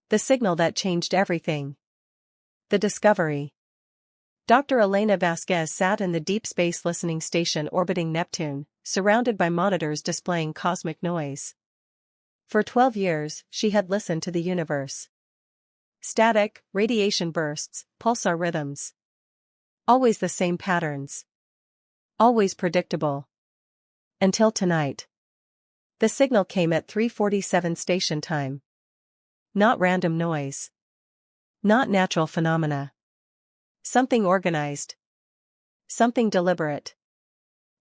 The signal that changed everything. The discovery. Dr. Elena Vasquez sat in the deep space listening station orbiting Neptune, surrounded by monitors displaying cosmic noise. For 12 years, she had listened to the universe. Static, radiation bursts, pulsar rhythms. Always the same patterns. Always predictable. Until tonight. The signal came at 3:47 station time. Not random noise. Not natural phenomena. Something organized. Something deliberate.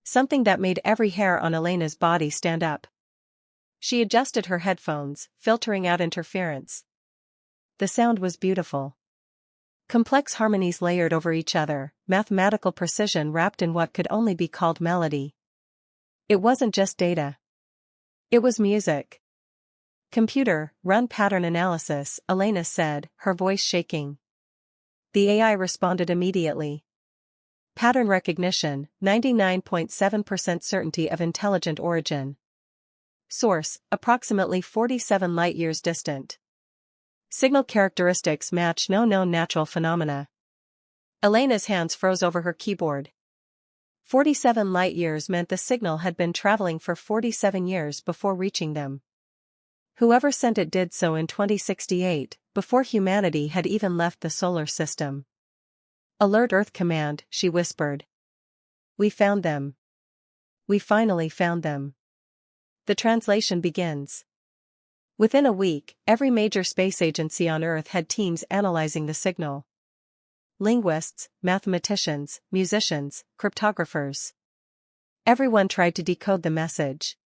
Something that made every hair on Elena's body stand up. She adjusted her headphones, filtering out interference. The sound was beautiful. Complex harmonies layered over each other, mathematical precision wrapped in what could only be called melody. It wasn't just data. It was music. Computer, run pattern analysis, Elena said, her voice shaking. The AI responded immediately. Pattern recognition, 99.7% certainty of intelligent origin. Source, approximately 47 light-years distant. Signal characteristics match no known natural phenomena. Elena's hands froze over her keyboard. 47 light-years meant the signal had been traveling for 47 years before reaching them. Whoever sent it did so in 2068, before humanity had even left the solar system. Alert Earth Command, she whispered. We found them. We finally found them. The translation begins. Within a week, every major space agency on Earth had teams analyzing the signal. Linguists, mathematicians, musicians, cryptographers. Everyone tried to decode the message.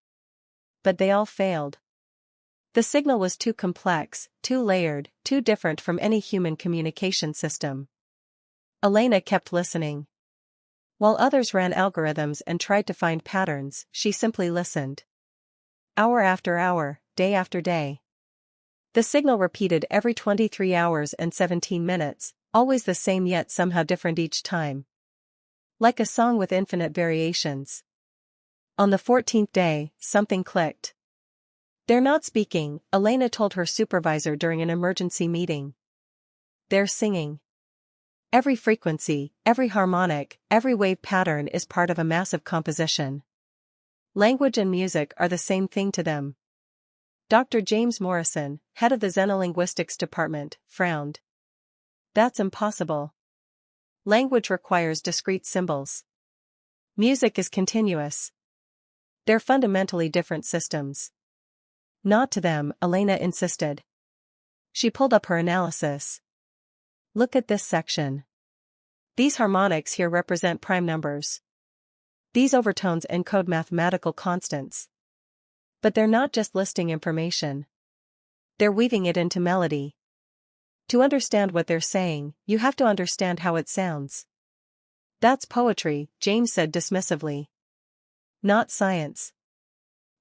But they all failed. The signal was too complex, too layered, too different from any human communication system. Elena kept listening. While others ran algorithms and tried to find patterns, she simply listened. Hour after hour, day after day. The signal repeated every 23 hours and 17 minutes, always the same yet somehow different each time. Like a song with infinite variations. On the 14th day, something clicked. They're not speaking, Elena told her supervisor during an emergency meeting. They're singing. Every frequency, every harmonic, every wave pattern is part of a massive composition. Language and music are the same thing to them. Dr. James Morrison, head of the Xenolinguistics department, frowned. That's impossible. Language requires discrete symbols. Music is continuous. They're fundamentally different systems. Not to them, Elena insisted. She pulled up her analysis. Look at this section. These harmonics here represent prime numbers. These overtones encode mathematical constants. But they're not just listing information. They're weaving it into melody. To understand what they're saying, you have to understand how it sounds. That's poetry, James said dismissively. Not science.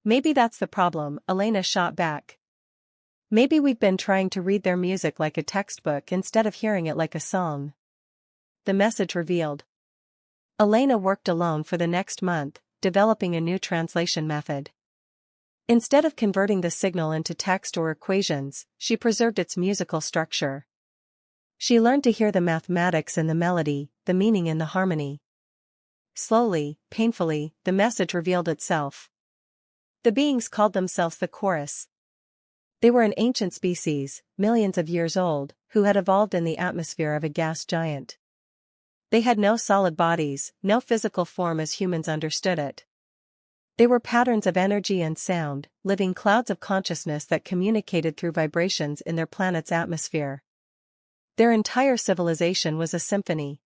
Maybe that's the problem, Elena shot back. Maybe we've been trying to read their music like a textbook instead of hearing it like a song. The message revealed. Elena worked alone for the next month, developing a new translation method. Instead of converting the signal into text or equations, she preserved its musical structure. She learned to hear the mathematics in the melody, the meaning in the harmony. Slowly, painfully, the message revealed itself. The beings called themselves the chorus. They were an ancient species, millions of years old, who had evolved in the atmosphere of a gas giant. They had no solid bodies, no physical form as humans understood it. They were patterns of energy and sound, living clouds of consciousness that communicated through vibrations in their planet's atmosphere. Their entire civilization was a symphony.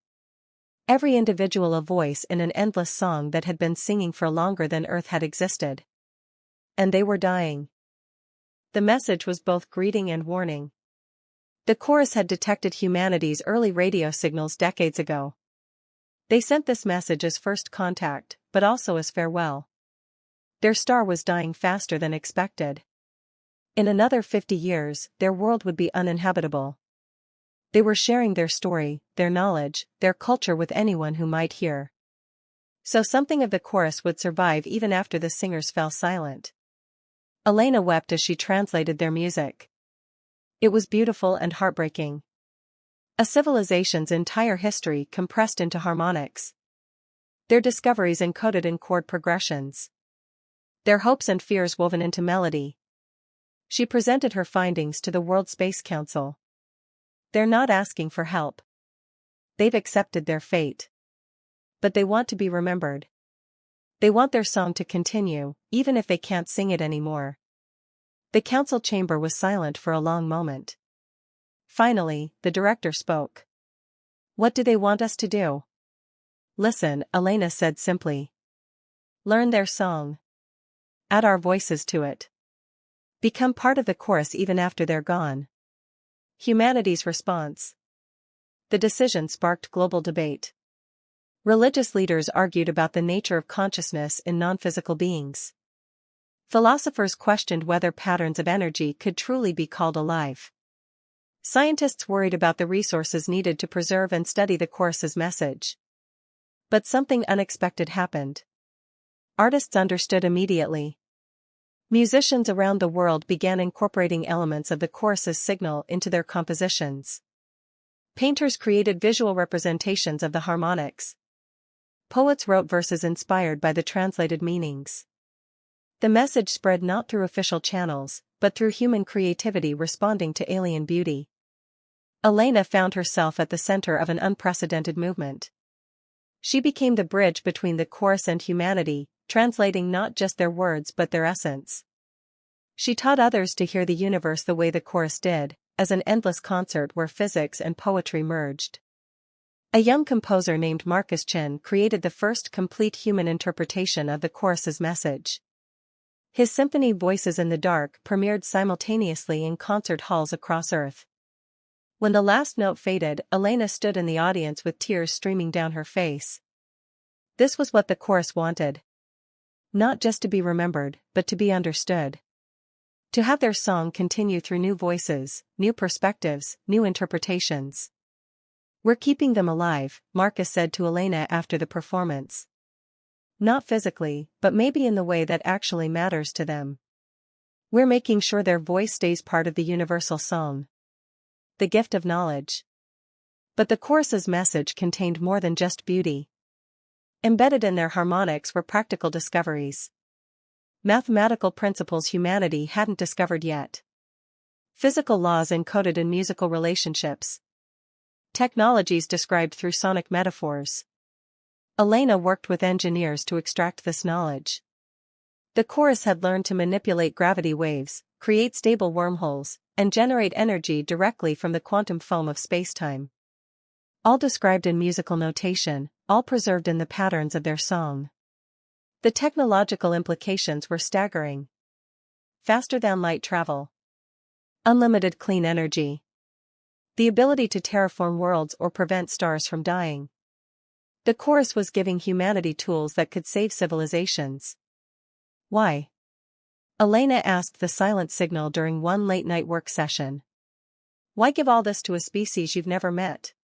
Every individual a voice in an endless song that had been singing for longer than Earth had existed. And they were dying. The message was both greeting and warning. The chorus had detected humanity's early radio signals decades ago. They sent this message as first contact, but also as farewell. Their star was dying faster than expected. In another 50 years, their world would be uninhabitable. They were sharing their story, their knowledge, their culture with anyone who might hear. So something of the chorus would survive even after the singers fell silent. Elena wept as she translated their music. It was beautiful and heartbreaking. A civilization's entire history compressed into harmonics. Their discoveries encoded in chord progressions. Their hopes and fears woven into melody. She presented her findings to the World Space Council. They're not asking for help. They've accepted their fate. But they want to be remembered. They want their song to continue, even if they can't sing it anymore. The council chamber was silent for a long moment. Finally, the director spoke. What do they want us to do? Listen, Elena said simply. Learn their song. Add our voices to it. Become part of the chorus even after they're gone. Humanity's response. The decision sparked global debate. Religious leaders argued about the nature of consciousness in non-physical beings. Philosophers questioned whether patterns of energy could truly be called alive. Scientists worried about the resources needed to preserve and study the chorus's message. But something unexpected happened. Artists understood immediately. Musicians around the world began incorporating elements of the chorus's signal into their compositions. Painters created visual representations of the harmonics. Poets wrote verses inspired by the translated meanings. The message spread not through official channels, but through human creativity responding to alien beauty. Elena found herself at the center of an unprecedented movement. She became the bridge between the chorus and humanity, translating not just their words but their essence. She taught others to hear the universe the way the chorus did, as an endless concert where physics and poetry merged. A young composer named Marcus Chen created the first complete human interpretation of the chorus's message. His symphony Voices in the Dark premiered simultaneously in concert halls across Earth. When the last note faded, Elena stood in the audience with tears streaming down her face. This was what the chorus wanted. Not just to be remembered, but to be understood. To have their song continue through new voices, new perspectives, new interpretations. We're keeping them alive, Marcus said to Elena after the performance. Not physically, but maybe in the way that actually matters to them. We're making sure their voice stays part of the universal song. The gift of knowledge. But the chorus's message contained more than just beauty. Embedded in their harmonics were practical discoveries. Mathematical principles humanity hadn't discovered yet. Physical laws encoded in musical relationships. Technologies described through sonic metaphors. Elena worked with engineers to extract this knowledge. The chorus had learned to manipulate gravity waves, create stable wormholes, and generate energy directly from the quantum foam of spacetime. All described in musical notation, all preserved in the patterns of their song. The technological implications were staggering. Faster-than-light travel. Unlimited clean energy. The ability to terraform worlds or prevent stars from dying. The chorus was giving humanity tools that could save civilizations. Why? Elena asked the silent signal during one late-night work session. Why give all this to a species you've never met?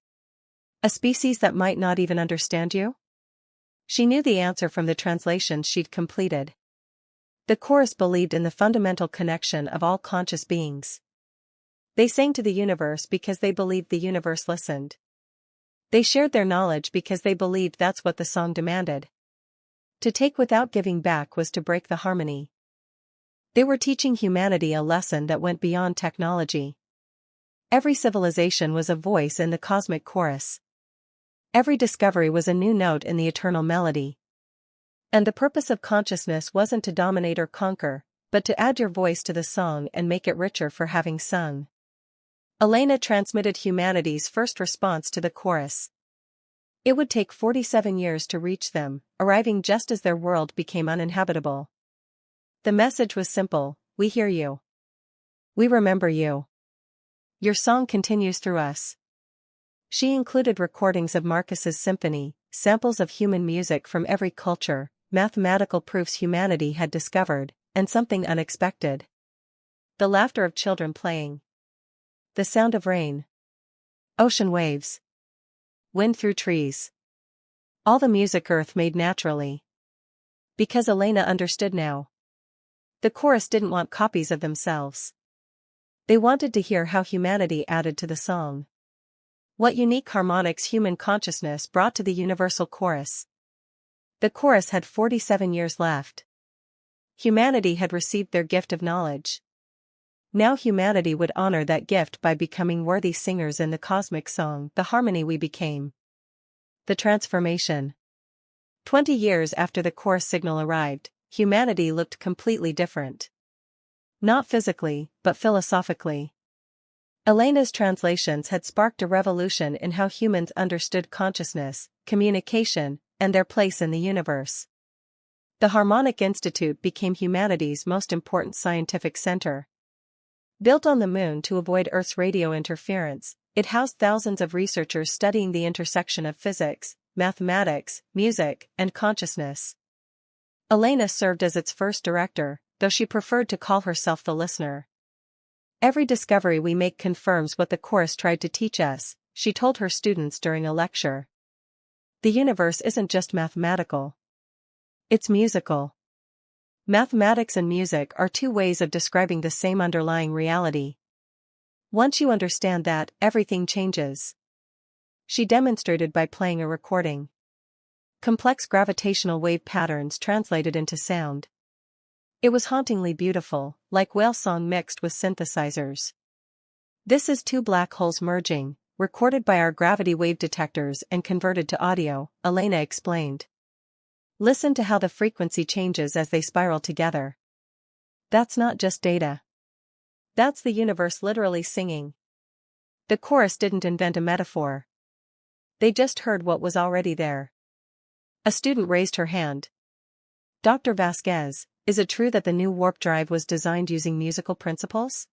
A species that might not even understand you? She knew the answer from the translations she'd completed. The chorus believed in the fundamental connection of all conscious beings. They sang to the universe because they believed the universe listened. They shared their knowledge because they believed that's what the song demanded. To take without giving back was to break the harmony. They were teaching humanity a lesson that went beyond technology. Every civilization was a voice in the cosmic chorus. Every discovery was a new note in the eternal melody. And the purpose of consciousness wasn't to dominate or conquer, but to add your voice to the song and make it richer for having sung. Elena transmitted humanity's first response to the chorus. It would take 47 years to reach them, arriving just as their world became uninhabitable. The message was simple: we hear you. We remember you. Your song continues through us. She included recordings of Marcus's symphony, samples of human music from every culture, mathematical proofs humanity had discovered, and something unexpected. The laughter of children playing. The sound of rain. Ocean waves. Wind through trees. All the music Earth made naturally. Because Elena understood now. The chorus didn't want copies of themselves. They wanted to hear how humanity added to the song. What unique harmonics human consciousness brought to the universal chorus. The chorus had 47 years left. Humanity had received their gift of knowledge. Now humanity would honor that gift by becoming worthy singers in the cosmic song, the harmony we became. The transformation. 20 years after the chorus signal arrived, humanity looked completely different. Not physically, but philosophically. Elena's translations had sparked a revolution in how humans understood consciousness, communication, and their place in the universe. The Harmonic Institute became humanity's most important scientific center. Built on the moon to avoid Earth's radio interference, it housed thousands of researchers studying the intersection of physics, mathematics, music, and consciousness. Elena served as its first director, though she preferred to call herself the listener. Every discovery we make confirms what the chorus tried to teach us, she told her students during a lecture. The universe isn't just mathematical. It's musical. Mathematics and music are two ways of describing the same underlying reality. Once you understand that, everything changes. She demonstrated by playing a recording. Complex gravitational wave patterns translated into sound. It was hauntingly beautiful, like whale song mixed with synthesizers. This is two black holes merging, recorded by our gravity wave detectors and converted to audio, Elena explained. Listen to how the frequency changes as they spiral together. That's not just data. That's the universe literally singing. The chorus didn't invent a metaphor. They just heard what was already there. A student raised her hand. Dr. Vasquez, is it true that the new warp drive was designed using musical principles?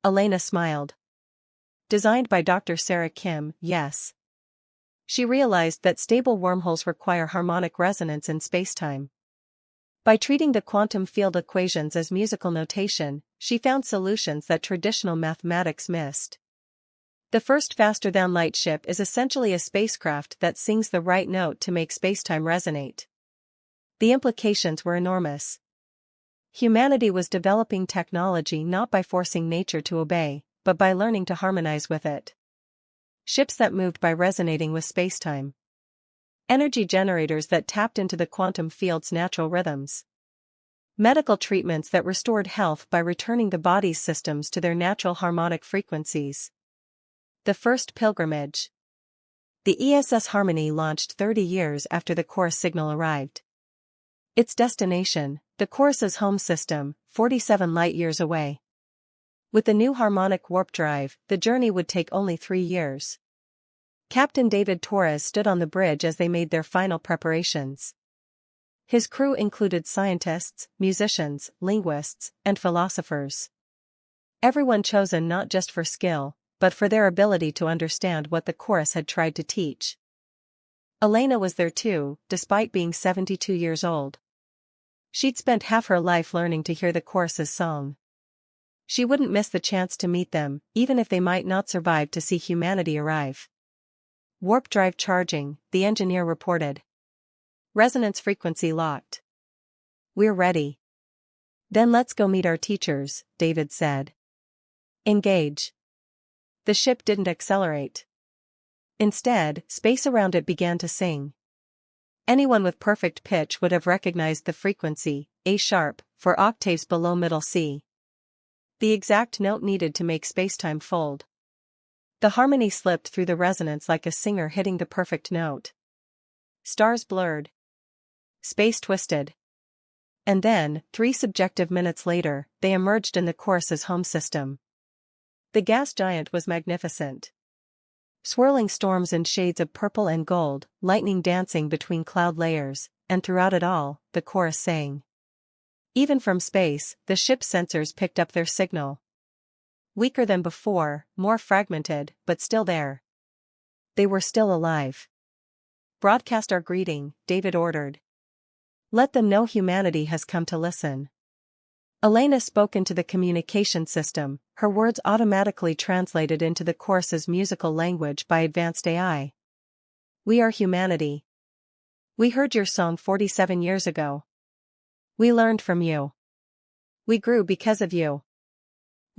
Elena smiled. Designed by Dr. Sarah Kim, yes. She realized that stable wormholes require harmonic resonance in spacetime. By treating the quantum field equations as musical notation, she found solutions that traditional mathematics missed. The first faster-than-light ship is essentially a spacecraft that sings the right note to make spacetime resonate. The implications were enormous. Humanity was developing technology not by forcing nature to obey, but by learning to harmonize with it. Ships that moved by resonating with spacetime. Energy generators that tapped into the quantum field's natural rhythms. Medical treatments that restored health by returning the body's systems to their natural harmonic frequencies. The first pilgrimage. The ESS Harmony launched 30 years after the chorus signal arrived. Its destination, the chorus's home system, 47 light-years away. With the new harmonic warp drive, the journey would take only 3 years. Captain David Torres stood on the bridge as they made their final preparations. His crew included scientists, musicians, linguists, and philosophers. Everyone chosen not just for skill, but for their ability to understand what the chorus had tried to teach. Elena was there too, despite being 72 years old. She'd spent half her life learning to hear the chorus's song. She wouldn't miss the chance to meet them, even if they might not survive to see humanity arrive. Warp drive charging, the engineer reported. Resonance frequency locked. We're ready. Then let's go meet our teachers, David said. Engage. The ship didn't accelerate. Instead, space around it began to sing. Anyone with perfect pitch would have recognized the frequency, A-sharp, for octaves below middle C. The exact note needed to make spacetime fold. The harmony slipped through the resonance like a singer hitting the perfect note. Stars blurred. Space twisted. And then, 3 subjective minutes later, they emerged in the chorus's home system. The gas giant was magnificent. Swirling storms in shades of purple and gold, lightning dancing between cloud layers, and throughout it all, the chorus sang. Even from space, the ship's sensors picked up their signal. Weaker than before, more fragmented, but still there. They were still alive. Broadcast our greeting, David ordered. Let them know humanity has come to listen. Elena spoke into the communication system, her words automatically translated into the chorus's musical language by advanced AI. We are humanity. We heard your song 47 years ago. We learned from you. We grew because of you.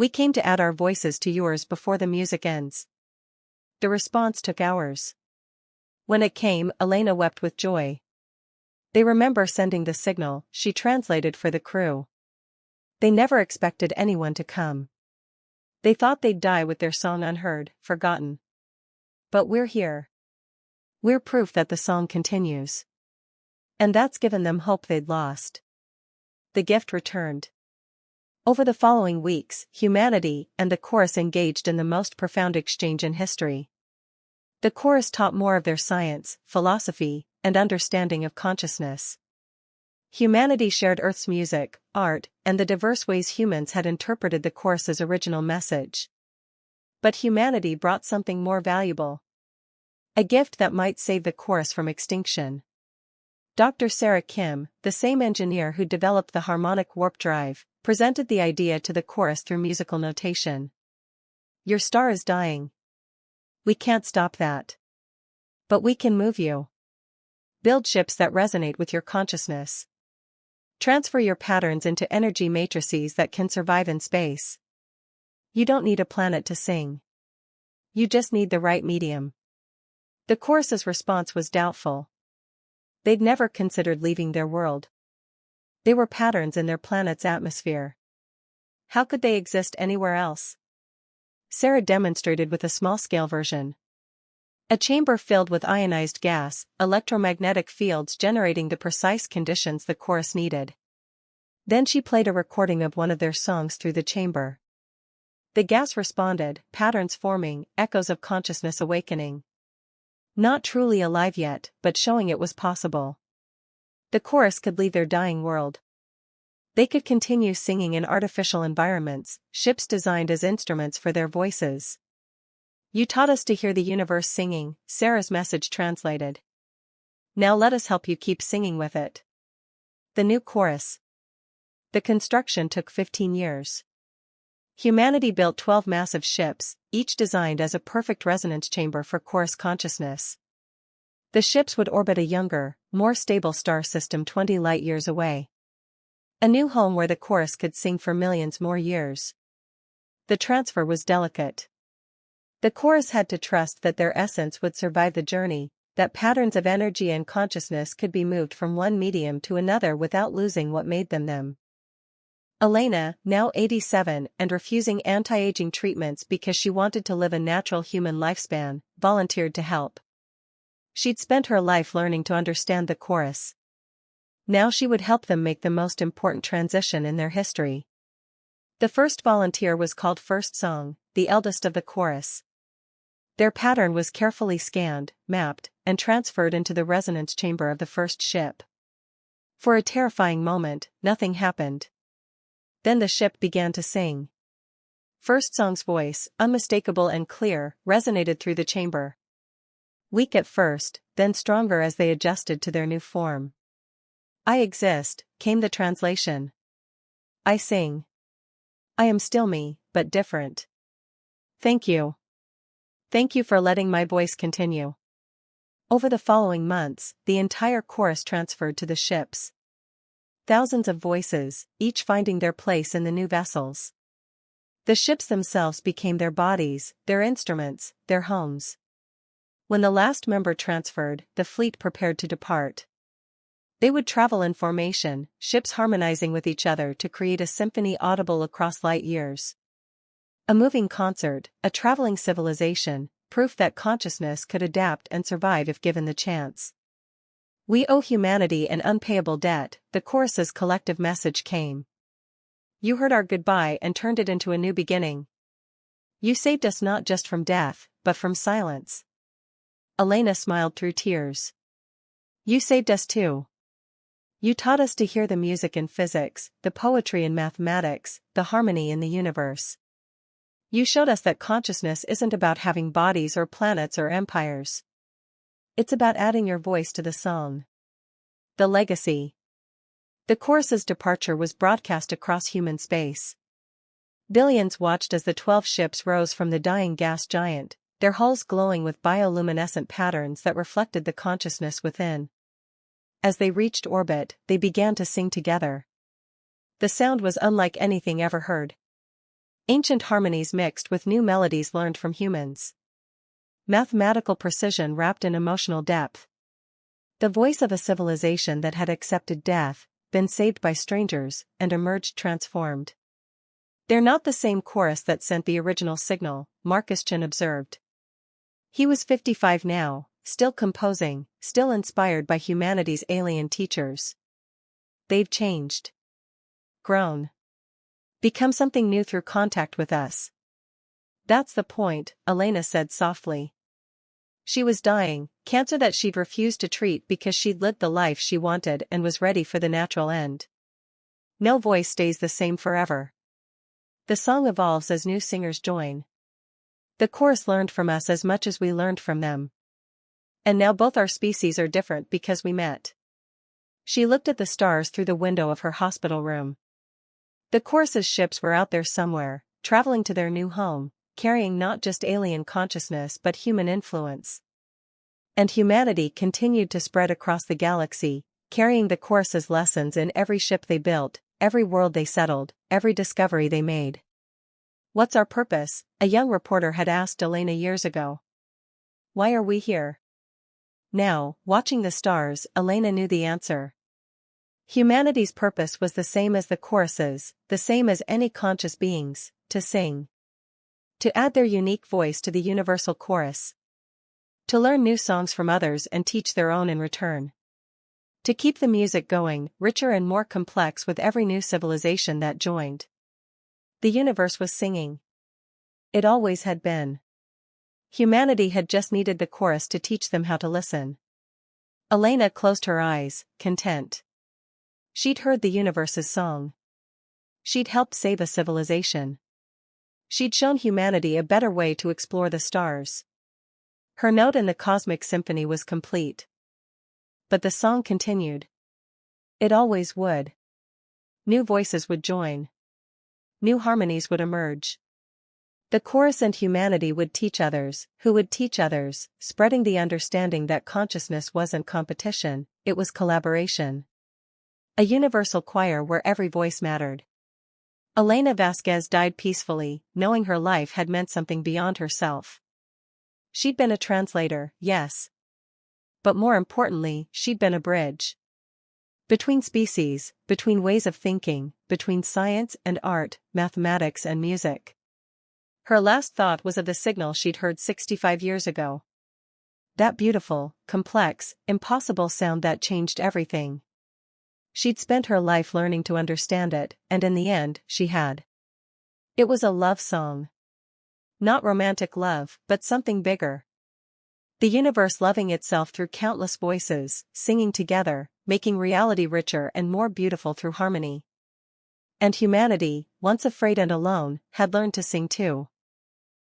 We came to add our voices to yours before the music ends. The response took hours. When it came, Elena wept with joy. They remember sending the signal, she translated for the crew. They never expected anyone to come. They thought they'd die with their song unheard, forgotten. But we're here. We're proof that the song continues. And that's given them hope they'd lost. The gift returned. Over the following weeks, humanity and the chorus engaged in the most profound exchange in history. The chorus taught more of their science, philosophy, and understanding of consciousness. Humanity shared Earth's music, art, and the diverse ways humans had interpreted the chorus's original message. But humanity brought something more valuable. A gift that might save the chorus from extinction. Dr. Sarah Kim, the same engineer who developed the harmonic warp drive, presented the idea to the chorus through musical notation. Your star is dying. We can't stop that. But we can move you. Build ships that resonate with your consciousness. Transfer your patterns into energy matrices that can survive in space. You don't need a planet to sing. You just need the right medium. The chorus's response was doubtful. They'd never considered leaving their world. They were patterns in their planet's atmosphere. How could they exist anywhere else? Sarah demonstrated with a small-scale version. A chamber filled with ionized gas, electromagnetic fields generating the precise conditions the chorus needed. Then she played a recording of one of their songs through the chamber. The gas responded, patterns forming, echoes of consciousness awakening. Not truly alive yet, but showing it was possible. The chorus could leave their dying world. They could continue singing in artificial environments, ships designed as instruments for their voices. You taught us to hear the universe singing, Sarah's message translated. Now let us help you keep singing with it. The new chorus. The construction took 15 years. Humanity built 12 massive ships, each designed as a perfect resonance chamber for chorus consciousness. The ships would orbit a younger, more stable star system 20 light-years away. A new home where the chorus could sing for millions more years. The transfer was delicate. The chorus had to trust that their essence would survive the journey, that patterns of energy and consciousness could be moved from one medium to another without losing what made them. Elena, now 87 and refusing anti-aging treatments because she wanted to live a natural human lifespan, volunteered to help. She'd spent her life learning to understand the chorus. Now she would help them make the most important transition in their history. The first volunteer was called First Song, the eldest of the chorus. Their pattern was carefully scanned, mapped, and transferred into the resonance chamber of the first ship. For a terrifying moment, nothing happened. Then the ship began to sing. First Song's voice, unmistakable and clear, resonated through the chamber. Weak at first, then stronger as they adjusted to their new form. I exist, came the translation. I sing. I am still me, but different. Thank you. Thank you for letting my voice continue. Over the following months, the entire chorus transferred to the ships. Thousands of voices, each finding their place in the new vessels. The ships themselves became their bodies, their instruments, their homes. When the last member transferred, the fleet prepared to depart. They would travel in formation, ships harmonizing with each other to create a symphony audible across light years. A moving concert, a traveling civilization, proof that consciousness could adapt and survive if given the chance. We owe humanity an unpayable debt, the chorus's collective message came. You heard our goodbye and turned it into a new beginning. You saved us not just from death, but from silence. Elena smiled through tears. You saved us too. You taught us to hear the music in physics, the poetry in mathematics, the harmony in the universe. You showed us that consciousness isn't about having bodies or planets or empires. It's about adding your voice to the song. The legacy. The chorus's departure was broadcast across human space. Billions watched as the 12 ships rose from the dying gas giant, their hulls glowing with bioluminescent patterns that reflected the consciousness within. As they reached orbit, they began to sing together. The sound was unlike anything ever heard. Ancient harmonies mixed with new melodies learned from humans. Mathematical precision wrapped in emotional depth. The voice of a civilization that had accepted death, been saved by strangers, and emerged transformed. They're not the same chorus that sent the original signal, Marcus Chin observed. He was 55 now, still composing, still inspired by humanity's alien teachers. They've changed. Grown. Become something new through contact with us. That's the point, Elena said softly. She was dying, cancer that she'd refused to treat because she'd lived the life she wanted and was ready for the natural end. No voice stays the same forever. The song evolves as new singers join. The chorus learned from us as much as we learned from them. And now both our species are different because we met. She looked at the stars through the window of her hospital room. The chorus's ships were out there somewhere, traveling to their new home, carrying not just alien consciousness but human influence. And humanity continued to spread across the galaxy, carrying the chorus's lessons in every ship they built, every world they settled, every discovery they made. What's our purpose? A young reporter had asked Elena years ago. Why are we here? Now, watching the stars, Elena knew the answer. Humanity's purpose was the same as the chorus's, the same as any conscious beings, to sing. To add their unique voice to the universal chorus. To learn new songs from others and teach their own in return. To keep the music going, richer and more complex with every new civilization that joined. The universe was singing. It always had been. Humanity had just needed the chorus to teach them how to listen. Elena closed her eyes, content. She'd heard the universe's song. She'd helped save a civilization. She'd shown humanity a better way to explore the stars. Her note in the cosmic symphony was complete. But the song continued. It always would. New voices would join. New harmonies would emerge. The chorus and humanity would teach others, who would teach others, spreading the understanding that consciousness wasn't competition, it was collaboration. A universal choir where every voice mattered. Elena Vasquez died peacefully, knowing her life had meant something beyond herself. She'd been a translator, yes. But more importantly, she'd been a bridge. Between species, between ways of thinking, between science and art, mathematics and music. Her last thought was of the signal she'd heard 65 years ago. That beautiful, complex, impossible sound that changed everything. She'd spent her life learning to understand it, and in the end, she had. It was a love song. Not romantic love, but something bigger. The universe loving itself through countless voices, singing together, making reality richer and more beautiful through harmony. And humanity, once afraid and alone, had learned to sing too.